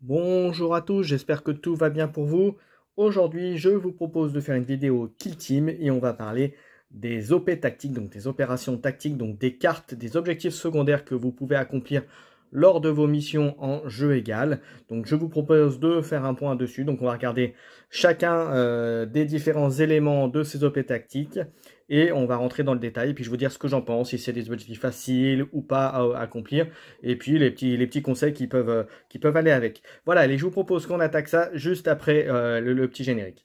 Bonjour à tous, j'espère que tout va bien pour vous. Aujourd'hui, je vous propose de faire une vidéo Kill Team et on va parler des OP tactiques, donc des opérations tactiques, donc des cartes, des objectifs secondaires que vous pouvez accomplir lors de vos missions en jeu égal. Donc je vous propose de faire un point dessus. Donc on va regarder chacun des différents éléments de ces OP tactiques et on va rentrer dans le détail. Puis je vais vous dire ce que j'en pense, si c'est des objectifs faciles ou pas à accomplir. Et puis les petits conseils qui peuvent aller avec. Voilà, allez, je vous propose qu'on attaque ça juste après le petit générique.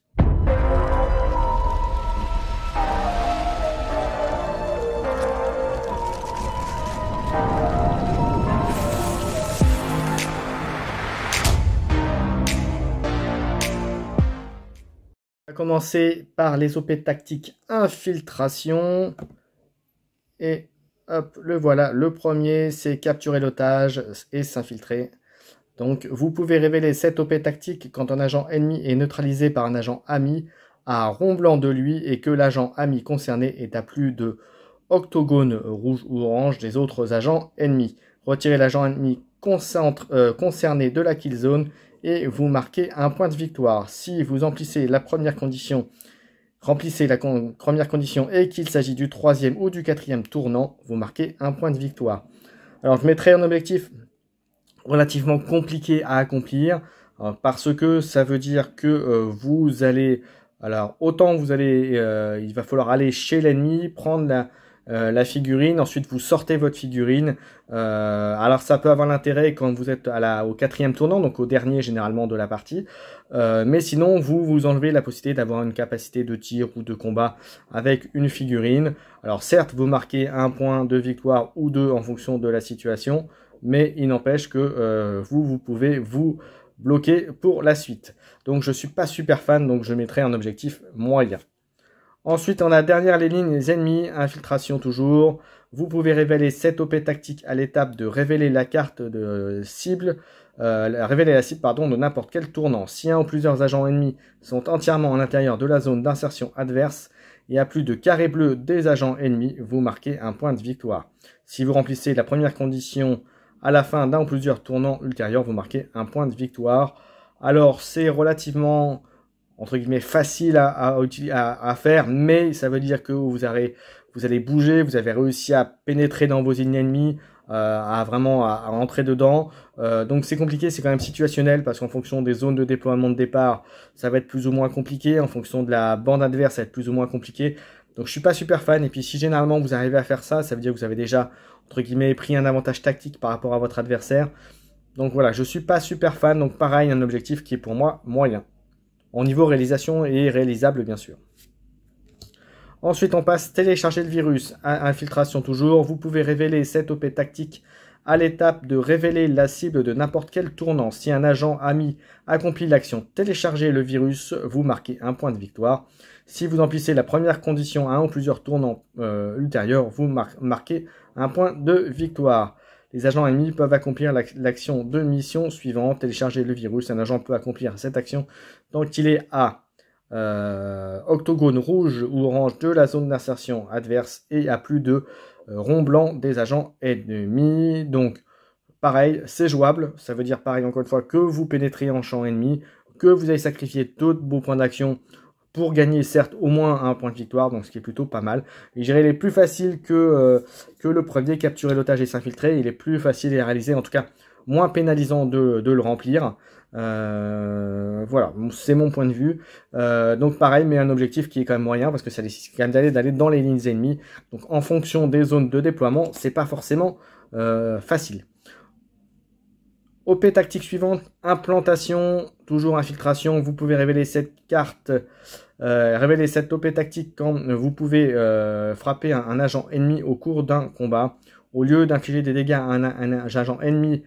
On va commencer par les OP tactiques infiltration. Et hop, le voilà. Le premier, c'est capturer l'otage et s'infiltrer. Donc, vous pouvez révéler cette OP tactique quand un agent ennemi est neutralisé par un agent ami à rond blanc de lui et que l'agent ami concerné est à plus de octogone rouge ou orange des autres agents ennemis. Retirez l'agent ennemi concerné de la kill zone et vous marquez un point de victoire. Si vous remplissez la première condition et qu'il s'agit du troisième ou du quatrième tournant, vous marquez un point de victoire. Alors je mettrai un objectif relativement compliqué à accomplir parce que ça veut dire que vous allez, alors autant vous allez, il va falloir aller chez l'ennemi, prendre la figurine, ensuite vous sortez votre figurine. Alors ça peut avoir l'intérêt quand vous êtes au quatrième tournant, donc au dernier généralement de la partie, mais sinon vous enlevez la possibilité d'avoir une capacité de tir ou de combat avec une figurine. Alors certes vous marquez un point de victoire ou deux en fonction de la situation, mais il n'empêche que vous pouvez vous bloquer pour la suite. Donc je suis pas super fan, donc je mettrai un objectif moyen. Ensuite, on a derrière les lignes les ennemis, infiltration toujours. Vous pouvez révéler cette OP tactique à l'étape de révéler la carte de cible, révéler la cible de n'importe quel tournant. Si un ou plusieurs agents ennemis sont entièrement à l'intérieur de la zone d'insertion adverse et à plus de carré bleu des agents ennemis, vous marquez un point de victoire. Si vous remplissez la première condition à la fin d'un ou plusieurs tournants ultérieurs, vous marquez un point de victoire. Alors, c'est relativement entre guillemets facile à faire, mais ça veut dire que vous allez bouger, vous avez réussi à pénétrer dans vos lignes ennemies, à entrer dedans. Donc c'est compliqué, c'est quand même situationnel parce qu'en fonction des zones de déploiement de départ, ça va être plus ou moins compliqué. En fonction de la bande adverse, ça va être plus ou moins compliqué. Donc je suis pas super fan. Et puis si généralement vous arrivez à faire ça, ça veut dire que vous avez déjà entre guillemets pris un avantage tactique par rapport à votre adversaire. Donc voilà, je suis pas super fan. Donc pareil, un objectif qui est pour moi moyen. Au niveau réalisation et réalisable, bien sûr. Ensuite, on passe télécharger le virus. Infiltration toujours. Vous pouvez révéler cette OP tactique à l'étape de révéler la cible de n'importe quel tournant. Si un agent ami accomplit l'action télécharger le virus, vous marquez un point de victoire. Si vous emplissez la première condition à un ou plusieurs tournants ultérieurs, vous marquez un point de victoire. Les agents ennemis peuvent accomplir l'action de mission suivante, télécharger le virus. Un agent peut accomplir cette action tant qu'il est à octogone rouge ou orange de la zone d'insertion adverse et à plus de rond blanc des agents ennemis. Donc, pareil, c'est jouable. Ça veut dire, pareil, encore une fois, que vous pénétrez en champ ennemi, que vous avez sacrifié tous vos points d'action pour gagner, certes, au moins un point de victoire, donc ce qui est plutôt pas mal. Et je dirais, il est plus facile que le premier, capturer l'otage et s'infiltrer. Il est plus facile à réaliser, en tout cas, moins pénalisant de le remplir. Voilà, c'est mon point de vue. Donc pareil, mais un objectif qui est quand même moyen, parce que ça nécessite quand même d'aller dans les lignes ennemies. Donc en fonction des zones de déploiement, c'est pas forcément facile. OP tactique suivante, implantation, toujours infiltration. Vous pouvez révéler cette carte, révéler cette OP tactique quand vous pouvez frapper un agent ennemi au cours d'un combat. Au lieu d'infliger des dégâts à un agent ennemi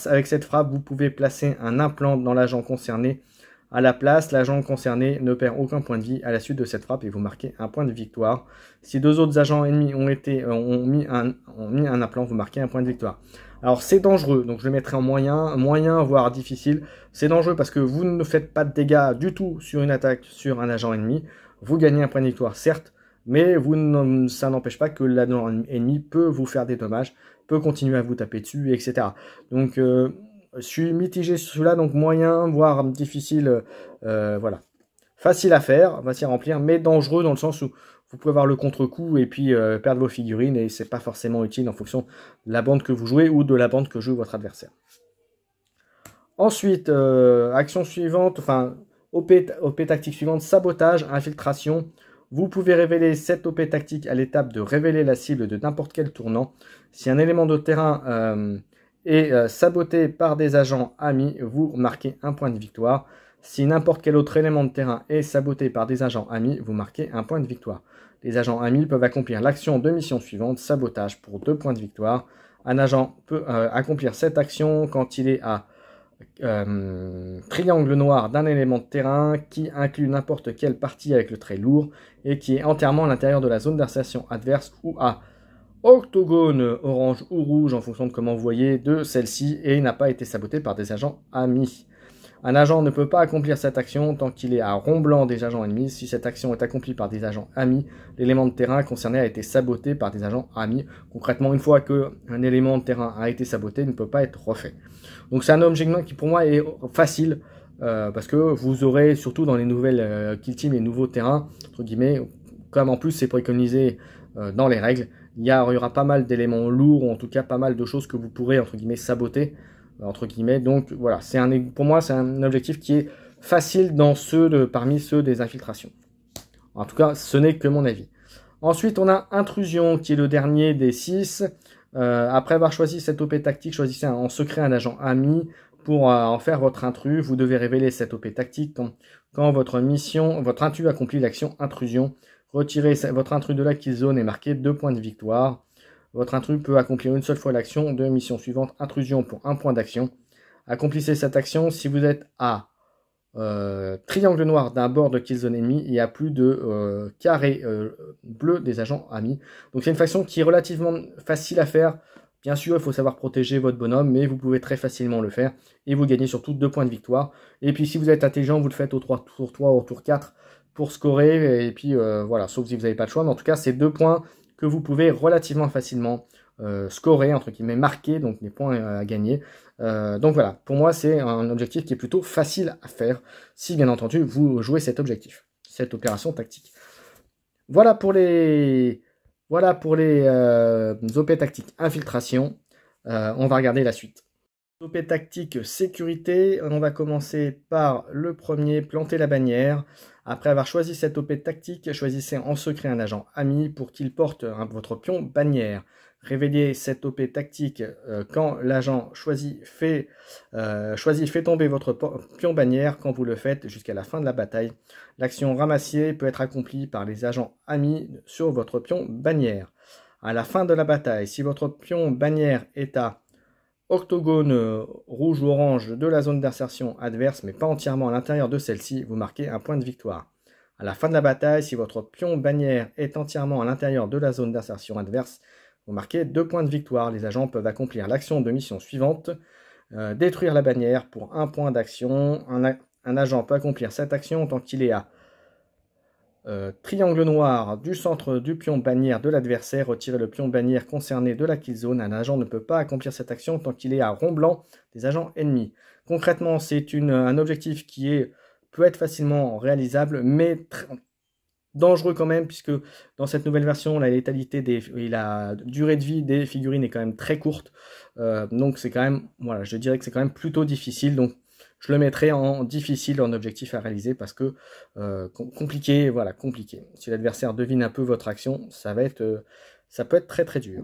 avec cette frappe, vous pouvez placer un implant dans l'agent concerné. À la place, l'agent concerné ne perd aucun point de vie à la suite de cette frappe et vous marquez un point de victoire. Si deux autres agents ennemis ont mis un implant, vous marquez un point de victoire. Alors c'est dangereux, donc je le mettrai en moyen voire difficile. C'est dangereux parce que vous ne faites pas de dégâts du tout sur une attaque sur un agent ennemi. Vous gagnez un point de victoire, certes, mais ça n'empêche pas que l'agent ennemi peut vous faire des dommages, peut continuer à vous taper dessus, etc. Donc je suis mitigé sur celui-là, donc moyen, voire difficile, voilà. Facile à faire, facile à remplir, mais dangereux dans le sens où vous pouvez avoir le contre-coup et puis perdre vos figurines, et c'est pas forcément utile en fonction de la bande que vous jouez ou de la bande que joue votre adversaire. Ensuite, action suivante, enfin, OP tactique suivante, sabotage, infiltration. Vous pouvez révéler cette OP tactique à l'étape de révéler la cible de n'importe quel tournant. Si un élément de terrain est saboté par des agents amis, vous marquez un point de victoire. Si n'importe quel autre élément de terrain est saboté par des agents amis, vous marquez un point de victoire. Les agents amis peuvent accomplir l'action de mission suivante, sabotage, pour 2 points de victoire. Un agent peut accomplir cette action quand il est à triangle noir d'un élément de terrain qui inclut n'importe quelle partie avec le trait lourd et qui est entièrement à l'intérieur de la zone d'insertion adverse ou à octogone orange ou rouge en fonction de comment vous voyez de celle-ci et n'a pas été saboté par des agents amis. Un agent ne peut pas accomplir cette action tant qu'il est à rond blanc des agents ennemis. Si cette action est accomplie par des agents amis, l'élément de terrain concerné a été saboté par des agents amis. Concrètement, une fois qu'un élément de terrain a été saboté, il ne peut pas être refait. Donc c'est un objectif qui pour moi est facile, parce que vous aurez, surtout dans les nouvelles kill team, les nouveaux terrains, entre guillemets, comme en plus c'est préconisé dans les règles, il y aura pas mal d'éléments lourds, ou en tout cas pas mal de choses que vous pourrez, entre guillemets, saboter. Entre guillemets, donc voilà, pour moi c'est un objectif qui est facile dans parmi ceux des infiltrations. En tout cas, ce n'est que mon avis. Ensuite, on a intrusion qui est le dernier des 6. Après avoir choisi cette OP tactique, choisissez en secret un agent ami pour en faire votre intrus. Vous devez révéler cette OP tactique quand votre intrus accomplit l'action intrusion. Retirez votre intrus de la kill zone et marquez 2 points de victoire. Votre intrus peut accomplir une seule fois l'action de mission suivante, intrusion pour 1 point d'action. Accomplissez cette action si vous êtes à triangle noir d'un bord de kill zone ennemi et à plus de carré bleu des agents amis. Donc c'est une faction qui est relativement facile à faire. Bien sûr, il faut savoir protéger votre bonhomme, mais vous pouvez très facilement le faire. Et vous gagnez surtout 2 points de victoire. Et puis si vous êtes intelligent, vous le faites au tour 3 ou au tour 4 pour scorer. Et puis voilà, sauf si vous n'avez pas le choix. Mais en tout cas, c'est 2 points que vous pouvez relativement facilement scorer, entre guillemets, marquer, donc des points à gagner. Donc voilà, pour moi c'est un objectif qui est plutôt facile à faire, si bien entendu vous jouez cet objectif, cette opération tactique. Voilà pour les OP tactiques infiltration. On va regarder la suite. OP tactique sécurité, on va commencer par le premier, planter la bannière. Après avoir choisi cette OP tactique, choisissez en secret un agent ami pour qu'il porte votre pion bannière. Réveillez cette OP tactique quand l'agent choisi fait tomber votre pion bannière quand vous le faites jusqu'à la fin de la bataille. L'action ramassier peut être accomplie par les agents amis sur votre pion bannière. À la fin de la bataille, si votre pion bannière est à octogone rouge ou orange de la zone d'insertion adverse, mais pas entièrement à l'intérieur de celle-ci, vous marquez un point de victoire. À la fin de la bataille, si votre pion bannière est entièrement à l'intérieur de la zone d'insertion adverse, vous marquez 2 points de victoire. Les agents peuvent accomplir l'action de mission suivante, détruire la bannière pour 1 point d'action. Un agent peut accomplir cette action tant qu'il est à triangle noir du centre du pion bannière de l'adversaire. Retirer le pion bannière concerné de la kill zone. Un agent ne peut pas accomplir cette action tant qu'il est à rond blanc des agents ennemis. Concrètement, c'est un objectif qui peut être facilement réalisable, mais dangereux quand même, puisque dans cette nouvelle version, la létalité et la durée de vie des figurines est quand même très courte. Donc c'est quand même, voilà, je dirais que c'est quand même plutôt difficile. Donc je le mettrai en difficile en objectif à réaliser parce que compliqué, voilà, compliqué. Si l'adversaire devine un peu votre action, ça peut être très très dur.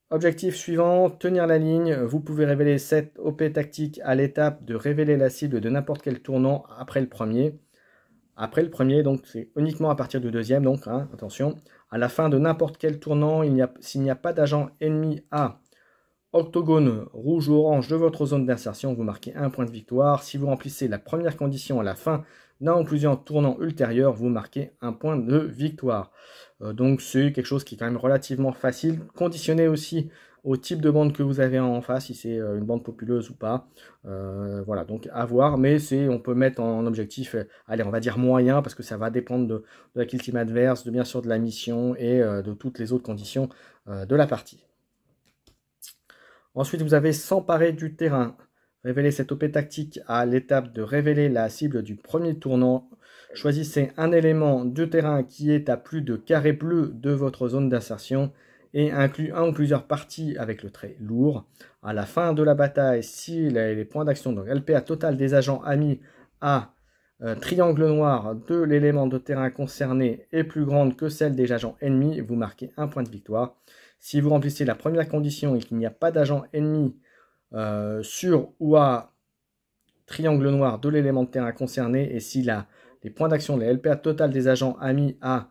Objectif suivant, tenir la ligne. Vous pouvez révéler cette OP tactique à l'étape de révéler la cible de n'importe quel tournant après le premier. Après le premier, donc c'est uniquement à partir du deuxième, donc hein, attention. À la fin de n'importe quel tournant, s'il n'y a pas d'agent ennemi à octogone rouge ou orange de votre zone d'insertion, vous marquez 1 point de victoire. Si vous remplissez la première condition à la fin d'un ou plusieurs tournants ultérieurs, vous marquez 1 point de victoire. Donc c'est quelque chose qui est quand même relativement facile, conditionné aussi au type de bande que vous avez en face, si c'est une bande populeuse ou pas. Voilà, donc à voir, mais on peut mettre en objectif, allez, on va dire moyen, parce que ça va dépendre de la kill team adverse, bien sûr de la mission et de toutes les autres conditions de la partie. Ensuite, vous avez s'emparer du terrain. Révéler cette OP tactique à l'étape de révéler la cible du premier tournant. Choisissez un élément de terrain qui est à plus de carré bleu de votre zone d'insertion et inclut un ou plusieurs parties avec le trait lourd. À la fin de la bataille, si les points d'action, donc LPA total des agents amis à triangle noir de l'élément de terrain concerné est plus grande que celle des agents ennemis, vous marquez un point de victoire. Si vous remplissez la première condition et qu'il n'y a pas d'agent ennemi sur ou à triangle noir de l'élément de terrain concerné, et si les points d'action, les LPA total des agents amis à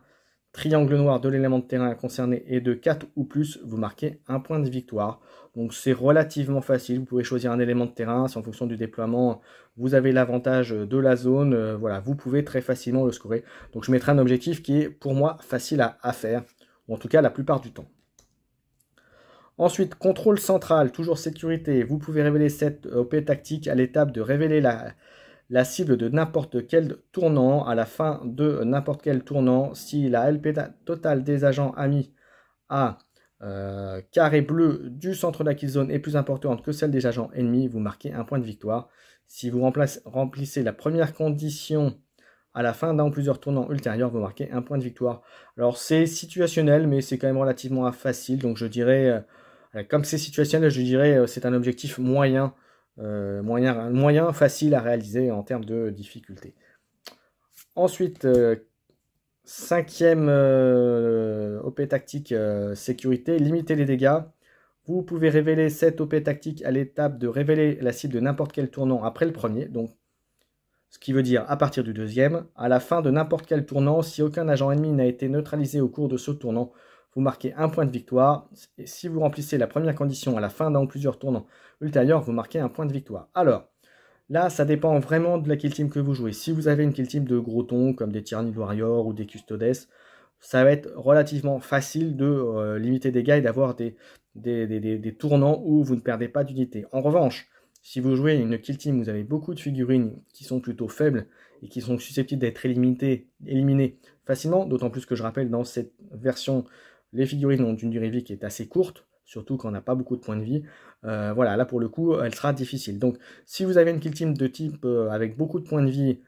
triangle noir de l'élément de terrain concerné est de 4 ou plus, vous marquez un point de victoire. Donc c'est relativement facile, vous pouvez choisir un élément de terrain, si en fonction du déploiement vous avez l'avantage de la zone, voilà, vous pouvez très facilement le scorer. Donc je mettrai un objectif qui est pour moi facile à faire, ou en tout cas la plupart du temps. Ensuite, contrôle central, toujours sécurité, vous pouvez révéler cette OP tactique à l'étape de révéler la cible de n'importe quel tournant à la fin de n'importe quel tournant. Si la LP totale des agents amis à carré bleu du centre de la kill zone est plus importante que celle des agents ennemis, vous marquez un point de victoire. Si vous remplissez la première condition à la fin d'un ou plusieurs tournants ultérieurs, vous marquez un point de victoire. Alors c'est situationnel, mais c'est quand même relativement facile, donc je dirais, comme c'est situationnel, je dirais c'est un objectif moyen. Moyen facile à réaliser en termes de difficulté. Ensuite, cinquième OP tactique sécurité, limiter les dégâts. Vous pouvez révéler cette OP tactique à l'étape de révéler la cible de n'importe quel tournant après le premier, donc ce qui veut dire à partir du deuxième. À la fin de n'importe quel tournant, si aucun agent ennemi n'a été neutralisé au cours de ce tournant, vous marquez un point de victoire. Et si vous remplissez la première condition à la fin d'un ou plusieurs tournants ultérieurs, vous marquez un point de victoire. Alors, là, ça dépend vraiment de la kill team que vous jouez. Si vous avez une kill team de gros tons, comme des Tyrannid Warriors ou des Custodes, ça va être relativement facile de limiter des dégâts et d'avoir des tournants où vous ne perdez pas d'unité. En revanche, si vous jouez une kill team, vous avez beaucoup de figurines qui sont plutôt faibles et qui sont susceptibles d'être éliminées facilement, d'autant plus que je rappelle, dans cette version, les figurines ont une durée de vie qui est assez courte, surtout quand on n'a pas beaucoup de points de vie. Voilà, là pour le coup, elle sera difficile. Donc, si vous avez une kill team de type avec beaucoup de points de vie,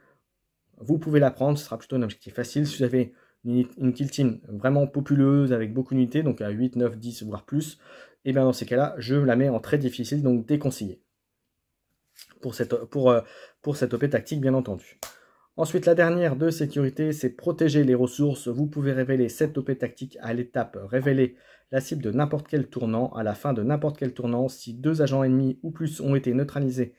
vous pouvez la prendre, ce sera plutôt un objectif facile. Si vous avez une kill team vraiment populeuse avec beaucoup d'unités, donc à 8, 9, 10, voire plus, et bien dans ces cas-là, je la mets en très difficile, donc déconseillé. Pour cette OP tactique, bien entendu. Ensuite, la dernière de sécurité, c'est protéger les ressources. Vous pouvez révéler cette OP tactique à l'étape révéler la cible de n'importe quel tournant. À la fin de n'importe quel tournant, si 2 agents ennemis ou plus ont été neutralisés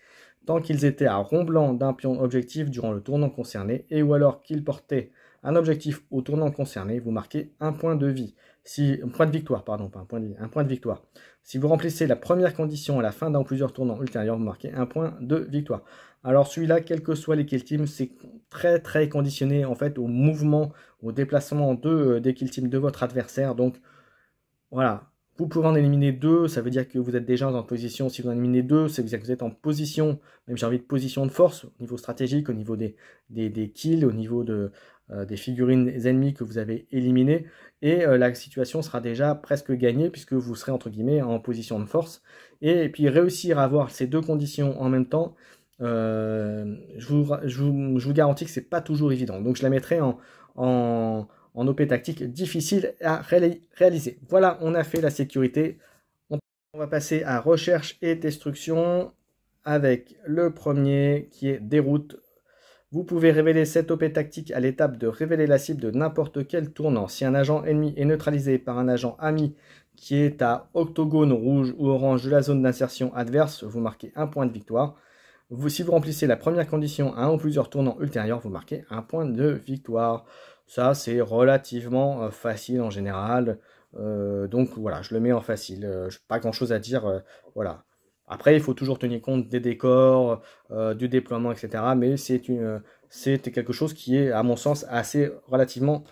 tant qu'ils étaient à rond blanc d'un pion objectif durant le tournant concerné, et ou alors qu'ils portaient un objectif au tournant concerné, vous marquez un point de vie. Un point de victoire, pardon, pas un point de vie, un point de victoire. Si vous remplissez la première condition à la fin d'un ou plusieurs tournants ultérieurs, vous marquez un point de victoire. Alors celui-là, quels que soient les kill teams, c'est très très conditionné en fait au mouvement, au déplacement des kill teams de votre adversaire. Donc voilà, vous pouvez en éliminer 2, ça veut dire que vous êtes déjà en position, si vous en éliminez 2, c'est que vous êtes en position, même j'ai envie de position de force, au niveau stratégique, au niveau des kills, au niveau des figurines ennemies que vous avez éliminées, et la situation sera déjà presque gagnée, puisque vous serez entre guillemets en position de force, et puis réussir à avoir ces deux conditions en même temps, je vous garantis que c'est pas toujours évident, donc je la mettrai en OP tactique difficile à réaliser. Voilà, on a fait la sécurité. On va passer à recherche et destruction avec le premier qui est déroute. Vous pouvez révéler cette OP tactique à l'étape de révéler la cible de n'importe quel tournant. Si un agent ennemi est neutralisé par un agent ami qui est à octogone rouge ou orange de la zone d'insertion adverse, vous marquez un point de victoire. Si vous remplissez la première condition à un ou plusieurs tournants ultérieurs, vous marquez un point de victoire. Ça, c'est relativement facile en général. Donc voilà, je le mets en facile. Pas grand-chose à dire. Voilà. Après, il faut toujours tenir compte des décors, du déploiement, etc. Mais c'est quelque chose qui est, à mon sens, assez relativement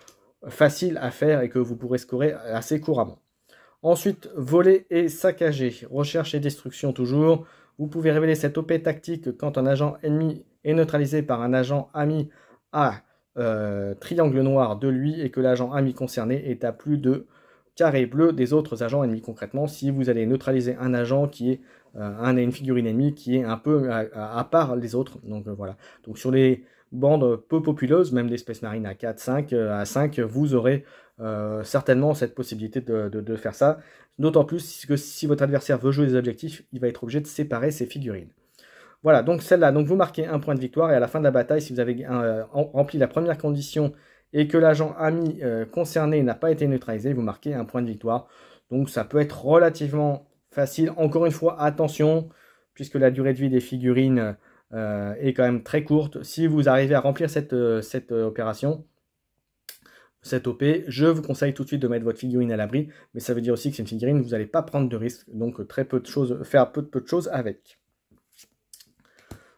facile à faire et que vous pourrez scorer assez couramment. Ensuite, voler et saccager. Recherche et destruction toujours. Vous pouvez révéler cette OP tactique quand un agent ennemi est neutralisé par un agent ami à triangle noir de lui et que l'agent ami concerné est à plus de carré bleu des autres agents ennemis. Concrètement, si vous allez neutraliser un agent qui est une figurine ennemie qui est un peu à part les autres. Donc voilà. Donc sur les bandes peu populeuses, même des Space Marines à 4, 5, à 5, vous aurez certainement cette possibilité de faire ça. D'autant plus que si votre adversaire veut jouer des objectifs, il va être obligé de séparer ses figurines. Voilà, donc celle-là, donc vous marquez un point de victoire et à la fin de la bataille, si vous avez rempli la première condition et que l'agent ami concerné n'a pas été neutralisé, vous marquez un point de victoire. Donc ça peut être relativement facile. Encore une fois, attention, puisque la durée de vie des figurines est quand même très courte. Si vous arrivez à remplir cette opération, cette OP, je vous conseille tout de suite de mettre votre figurine à l'abri, mais ça veut dire aussi que c'est une figurine, vous n'allez pas prendre de risque, donc très peu de choses, faire peu de choses avec.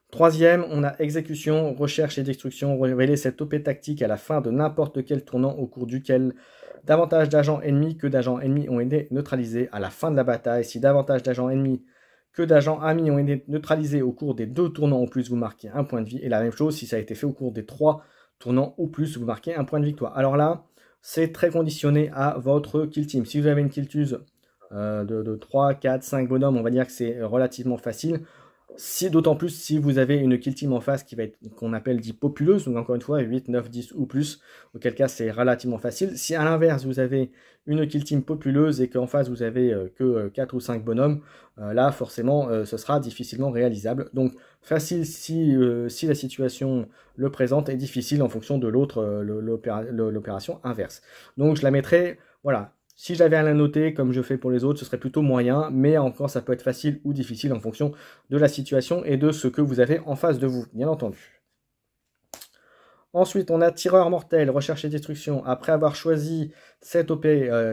Troisième, on a exécution, recherche et destruction. Révéler cette OP tactique à la fin de n'importe quel tournant au cours duquel davantage d'agents ennemis que d'agents ennemis ont été neutralisés à la fin de la bataille. Si davantage d'agents ennemis que d'agents amis ont été neutralisés au cours des 2 tournants ou plus, vous marquez un point de vie. Et la même chose, si ça a été fait au cours des 3 tournants ou plus, vous marquez un point de victoire. Alors là, c'est très conditionné à votre kill team. Si vous avez une kill team de 3, 4, 5 bonhommes, on va dire que c'est relativement facile. D'autant plus si vous avez une kill team en face qui va être qu'on appelle dit populeuse, donc encore une fois 8, 9, 10 ou plus, auquel cas c'est relativement facile. Si à l'inverse vous avez une kill team populeuse et qu'en face vous avez que 4 ou 5 bonhommes, là forcément ce sera difficilement réalisable. Donc facile si la situation le présente et difficile en fonction de l'opération inverse. Donc je la mettrai, voilà. Si j'avais à la noter, comme je fais pour les autres, ce serait plutôt moyen, mais encore ça peut être facile ou difficile en fonction de la situation et de ce que vous avez en face de vous, bien entendu. Ensuite, on a tireur mortel, recherche et destruction. Après avoir choisi cette OP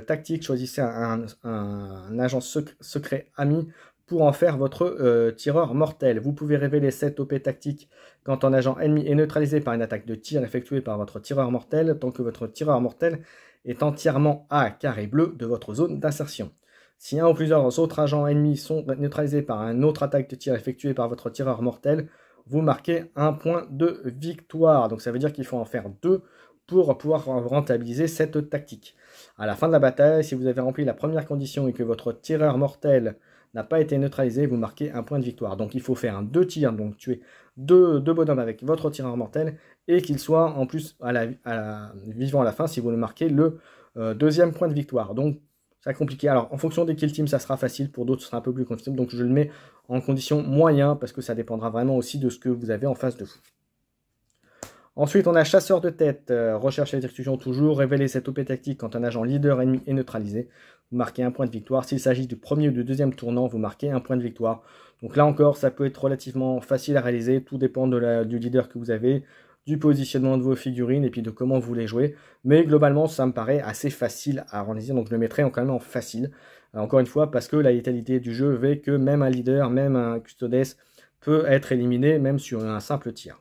tactique, choisissez un agent secret ami pour en faire votre tireur mortel. Vous pouvez révéler cette OP tactique quand un agent ennemi est neutralisé par une attaque de tir effectuée par votre tireur mortel, tant que votre tireur mortel est entièrement à carré bleu de votre zone d'insertion. Si un ou plusieurs autres agents ennemis sont neutralisés par une autre attaque de tir effectuée par votre tireur mortel, vous marquez un point de victoire. Donc ça veut dire qu'il faut en faire 2 pour pouvoir rentabiliser cette tactique. À la fin de la bataille, si vous avez rempli la première condition et que votre tireur mortel n'a pas été neutralisé, vous marquez un point de victoire. Donc il faut faire 2 tirs, donc tuer 2 bonhommes avec votre tireur mortel et qu'il soit en plus vivant à la fin si vous le marquez le deuxième point de victoire. Donc c'est compliqué. Alors en fonction des kill teams ça sera facile, pour d'autres ce sera un peu plus compliqué. Donc je le mets en condition moyen parce que ça dépendra vraiment aussi de ce que vous avez en face de vous. Ensuite, on a chasseur de tête, recherche et destruction toujours, révéler cette OP tactique quand un agent leader ennemi est neutralisé. Vous marquez un point de victoire. S'il s'agit du premier ou du deuxième tournant, vous marquez un point de victoire. Donc là encore, ça peut être relativement facile à réaliser. Tout dépend du leader que vous avez, du positionnement de vos figurines et puis de comment vous les jouez. Mais globalement, ça me paraît assez facile à réaliser. Donc je le mettrai quand même en facile. Encore une fois, parce que la létalité du jeu fait que même un leader, même un custodes peut être éliminé même sur un simple tir.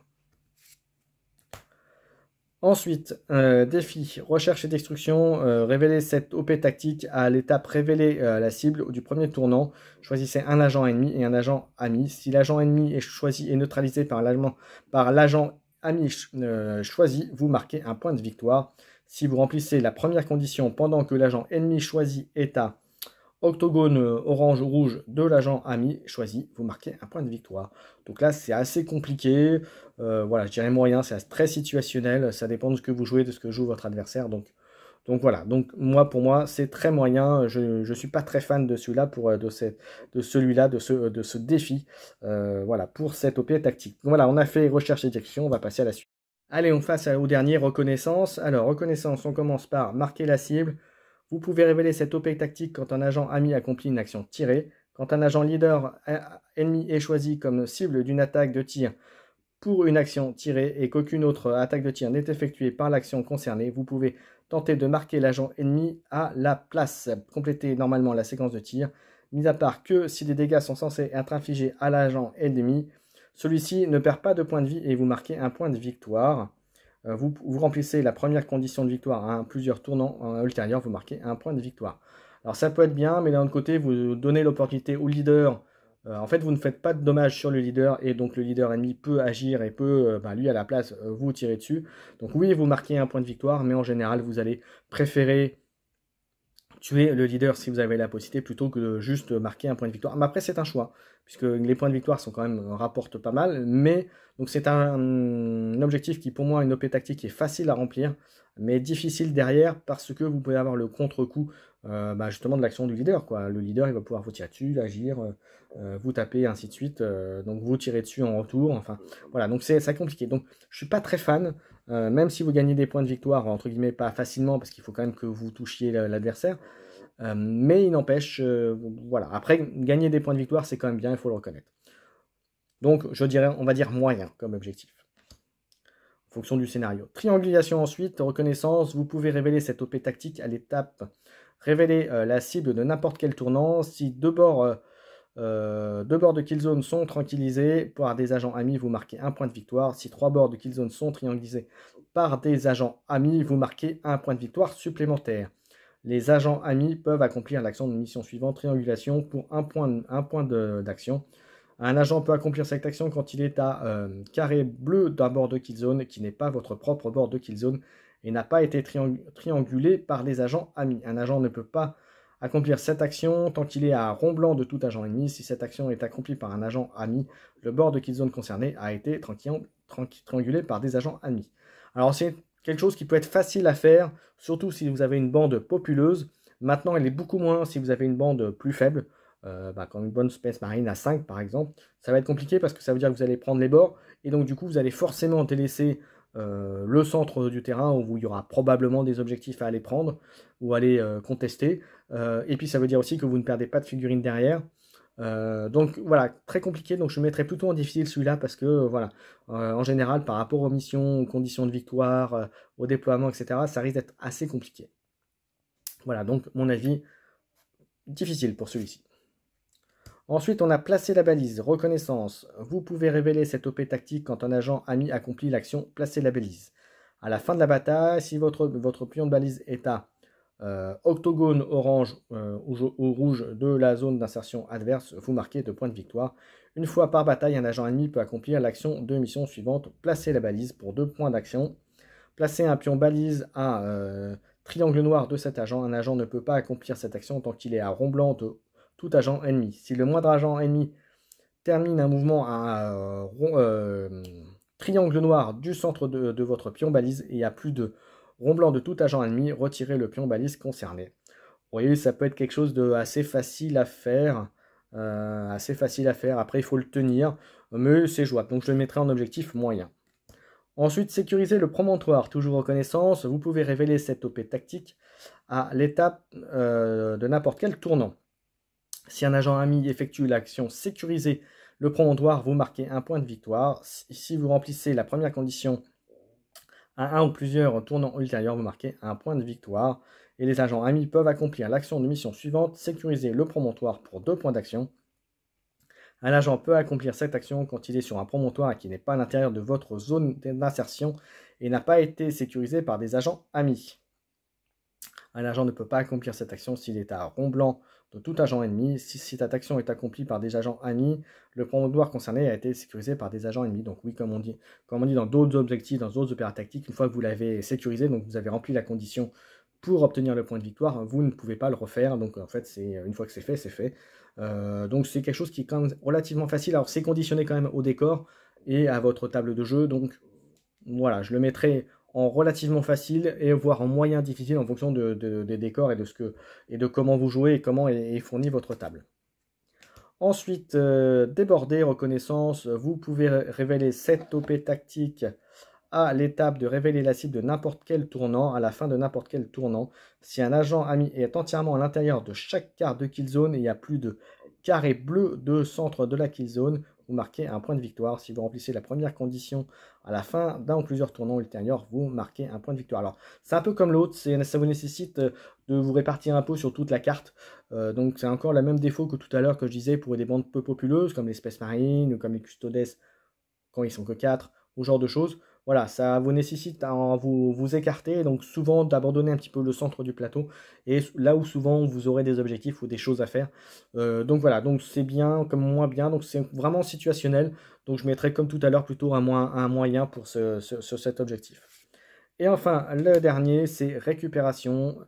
Ensuite, défi, recherche et destruction, révéler cette OP tactique à l'étape révéler la cible du premier tournant. Choisissez un agent ennemi et un agent ami. Si l'agent ennemi est choisi et neutralisé par l'agent ami choisi, vous marquez un point de victoire. Si vous remplissez la première condition pendant que l'agent ennemi choisi est à octogone orange ou rouge de l'agent ami choisi, vous marquez un point de victoire. Donc là, c'est assez compliqué. Voilà, je dirais moyen, c'est très situationnel. Ça dépend de ce que vous jouez, de ce que joue votre adversaire. Donc voilà. Donc pour moi, c'est très moyen. Je ne suis pas très fan de celui-là, de ce défi. Voilà, pour cette OP tactique. Donc voilà, on a fait recherche et destruction. On va passer à la suite. Allez, on passe au dernier, reconnaissance. Alors, reconnaissance, on commence par marquer la cible. Vous pouvez révéler cette OP tactique quand un agent ami accomplit une action tirée. Quand un agent leader ennemi est choisi comme cible d'une attaque de tir pour une action tirée et qu'aucune autre attaque de tir n'est effectuée par l'action concernée, vous pouvez tenter de marquer l'agent ennemi à la place. Complétez normalement la séquence de tir, mis à part que si des dégâts sont censés être infligés à l'agent ennemi, celui-ci ne perd pas de points de vie et vous marquez un point de victoire. Vous remplissez la première condition de victoire à plusieurs tournants ultérieurs, vous marquez un point de victoire. Alors ça peut être bien, mais d'un autre côté, vous donnez l'opportunité au leader. En fait, vous ne faites pas de dommages sur le leader, et donc le leader ennemi peut agir et peut, lui à la place, vous tirer dessus. Donc oui, vous marquez un point de victoire, mais en général, vous allez préférer tuer le leader si vous avez la possibilité, plutôt que de juste marquer un point de victoire. Mais après, c'est un choix, puisque les points de victoire sont quand même rapportent pas mal, mais donc c'est un objectif qui, pour moi, une OP tactique est facile à remplir, mais difficile derrière, parce que vous pouvez avoir le contre-coup justement de l'action du leader, quoi. Le leader, il va pouvoir vous tirer dessus, agir, vous taper, ainsi de suite, donc vous tirez dessus en retour, enfin, voilà, donc c'est compliqué. Donc, je suis pas très fan, même si vous gagnez des points de victoire, entre guillemets, pas facilement, parce qu'il faut quand même que vous touchiez l'adversaire, mais il n'empêche, voilà. Après, gagner des points de victoire, c'est quand même bien, il faut le reconnaître. Donc, je dirais, on va dire moyen comme objectif, en fonction du scénario. Triangulation ensuite, reconnaissance, vous pouvez révéler cette OP tactique à l'étape révéler la cible de n'importe quel tournant. Si deux bords de killzone sont tranquillisés par des agents amis, vous marquez un point de victoire. Si 3 bords de killzone sont triangulisés par des agents amis, vous marquez un point de victoire supplémentaire. Les agents amis peuvent accomplir l'action de mission suivante, triangulation, pour un point d'action. Un agent peut accomplir cette action quand il est à carré bleu d'un bord de killzone qui n'est pas votre propre bord de killzone et n'a pas été triangulé par les agents amis. Un agent ne peut pas accomplir cette action tant qu'il est à rond blanc de tout agent ennemi. Si cette action est accomplie par un agent ami, le bord de killzone concerné a été triangulé par des agents amis. Alors c'est quelque chose qui peut être facile à faire, surtout si vous avez une bande populeuse. Maintenant, elle est beaucoup moins si vous avez une bande plus faible. Comme une bonne Space Marine à 5 par exemple, ça va être compliqué parce que ça veut dire que vous allez prendre les bords et donc du coup vous allez forcément délaisser le centre du terrain où il y aura probablement des objectifs à aller prendre ou aller contester, et puis ça veut dire aussi que vous ne perdez pas de figurines derrière, donc voilà, très compliqué. Donc je mettrais plutôt en difficile celui-là parce que voilà, en général par rapport aux missions, aux conditions de victoire, au déploiement, etc., ça risque d'être assez compliqué. Voilà, donc mon avis, difficile pour celui-ci. Ensuite, on a placé la balise, reconnaissance. Vous pouvez révéler cette OP tactique quand un agent ami accomplit l'action placer la balise. À la fin de la bataille, si votre pion de balise est à octogone orange ou rouge de la zone d'insertion adverse, vous marquez 2 points de victoire. Une fois par bataille, un agent ennemi peut accomplir l'action de mission suivante, placer la balise pour 2 points d'action. Placer un pion balise à triangle noir de cet agent. Un agent ne peut pas accomplir cette action tant qu'il est à rond blanc de tout agent ennemi. Si le moindre agent ennemi termine un mouvement à triangle noir du centre de votre pion balise et à plus de rond blanc de tout agent ennemi, retirez le pion balise concerné. Vous voyez, ça peut être quelque chose de assez facile à faire. Après, il faut le tenir, mais c'est jouable. Donc, je le mettrai en objectif moyen. Ensuite, sécuriser le promontoire. Toujours reconnaissance, vous pouvez révéler cette OP tactique à l'étape de n'importe quel tournant. Si un agent ami effectue l'action sécuriser le promontoire, vous marquez un point de victoire. Si vous remplissez la première condition à un ou plusieurs tournants ultérieurs, vous marquez un point de victoire. Et les agents amis peuvent accomplir l'action de mission suivante, sécuriser le promontoire pour 2 points d'action. Un agent peut accomplir cette action quand il est sur un promontoire et qui n'est pas à l'intérieur de votre zone d'insertion et n'a pas été sécurisé par des agents amis. Un agent ne peut pas accomplir cette action s'il est à rond blanc de tout agent ennemi. Si cette action est accomplie par des agents amis, le promontoire concerné a été sécurisé par des agents ennemis. Donc oui, comme on dit dans d'autres objectifs, dans d'autres opéras tactiques, une fois que vous l'avez sécurisé, donc vous avez rempli la condition pour obtenir le point de victoire, vous ne pouvez pas le refaire. Donc en fait, une fois que c'est fait, c'est fait. Donc c'est quelque chose qui est quand même relativement facile. Alors c'est conditionné quand même au décor et à votre table de jeu. Donc voilà, je le mettrai en relativement facile et voire en moyen difficile en fonction des décors et de comment vous jouez et comment est fournie votre table. Ensuite, déborder, reconnaissance, vous pouvez révéler cette OP tactique à l'étape de révéler la cible de n'importe quel tournant, à la fin de n'importe quel tournant. Si un agent ami est entièrement à l'intérieur de chaque carte de killzone et il y a plus de carré bleu de centre de la killzone, vous marquez un point de victoire. Si vous remplissez la première condition à la fin d'un ou plusieurs tournants ultérieurs, vous marquez un point de victoire. Alors, c'est un peu comme l'autre, ça vous nécessite de vous répartir un peu sur toute la carte. Donc, c'est encore le même défaut que tout à l'heure que je disais pour des bandes peu populeuses, comme les Space Marines ou comme les Custodes, quand ils sont que 4, ou ce genre de choses. Voilà, ça vous nécessite à vous écarter, donc souvent d'abandonner un petit peu le centre du plateau, et là où souvent vous aurez des objectifs ou des choses à faire. Donc voilà, donc c'est bien comme moins bien, donc c'est vraiment situationnel. Donc je mettrai comme tout à l'heure plutôt un moyen pour cet objectif. Et enfin, le dernier, c'est récupération.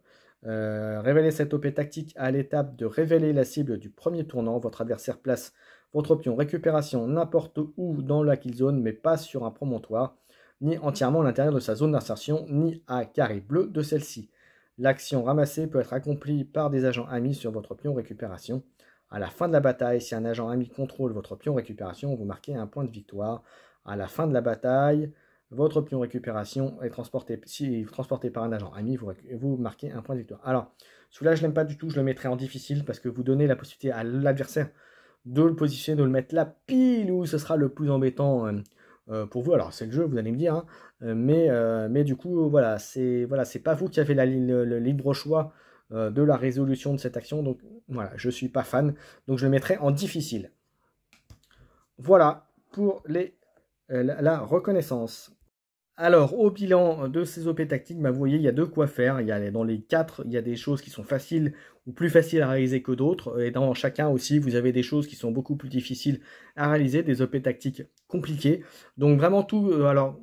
Révélez cette OP tactique à l'étape de révéler la cible du premier tournant. Votre adversaire place votre pion récupération n'importe où dans la kill zone, mais pas sur un promontoire, ni entièrement à l'intérieur de sa zone d'insertion, ni à carré bleu de celle-ci. L'action ramassée peut être accomplie par des agents amis sur votre pion récupération. À la fin de la bataille, si un agent ami contrôle votre pion récupération, vous marquez un point de victoire. À la fin de la bataille, votre pion récupération est transporté, si transporté par un agent ami, vous marquez un point de victoire. Alors, celui-là, je l'aime pas du tout, je le mettrai en difficile parce que vous donnez la possibilité à l'adversaire de le positionner, de le mettre là pile où ce sera le plus embêtant pour vous. Alors, c'est le jeu, vous allez me dire, hein, mais du coup, voilà, c'est pas vous qui avez le libre choix de la résolution de cette action. Donc, voilà, je suis pas fan, donc je le mettrai en difficile. Voilà pour la reconnaissance. Alors, au bilan de ces OP tactiques, vous voyez, il y a de quoi faire. Dans les 4, il y a des choses qui sont faciles ou plus faciles à réaliser que d'autres. Et dans chacun aussi, vous avez des choses qui sont beaucoup plus difficiles à réaliser, des OP tactiques compliquées. Donc vraiment tout, alors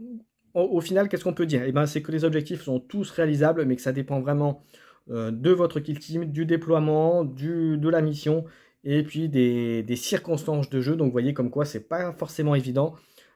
au final, qu'est-ce qu'on peut dire? C'est que les objectifs sont tous réalisables, mais que ça dépend vraiment de votre kill team, du déploiement, de la mission, et puis des circonstances de jeu. Donc vous voyez comme quoi c'est pas forcément évident.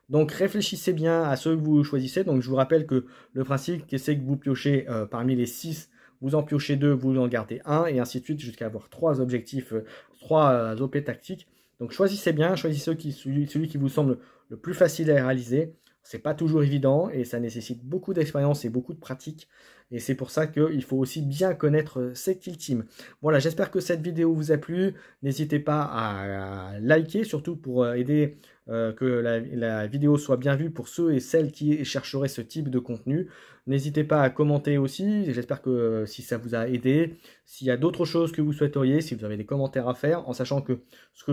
Donc réfléchissez bien à ceux que vous choisissez. Donc je vous rappelle que le principe, c'est que vous piochez parmi les 6, vous en piochez 2, vous en gardez 1, et ainsi de suite jusqu'à avoir 3 objectifs, 3 OP tactiques. Donc choisissez bien, choisissez celui qui vous semble le plus facile à réaliser. C'est pas toujours évident et ça nécessite beaucoup d'expérience et beaucoup de pratique. Et c'est pour ça qu'il faut aussi bien connaître ses kill teams. Voilà, j'espère que cette vidéo vous a plu. N'hésitez pas à liker, surtout pour aider que la vidéo soit bien vue pour ceux et celles qui chercheraient ce type de contenu. N'hésitez pas à commenter aussi. J'espère que si ça vous a aidé, s'il y a d'autres choses que vous souhaiteriez, si vous avez des commentaires à faire, en sachant que ce que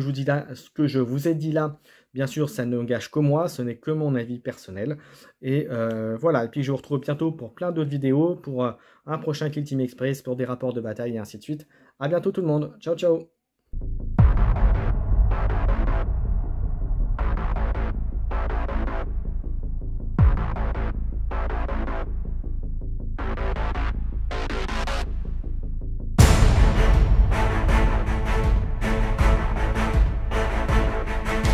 je vous ai dit là, bien sûr, ça n'engage que moi, ce n'est que mon avis personnel. Et voilà, et puis je vous retrouve bientôt pour plein d'autres vidéos, pour un prochain Kill Team Express, pour des rapports de bataille et ainsi de suite. A bientôt tout le monde. Ciao, ciao.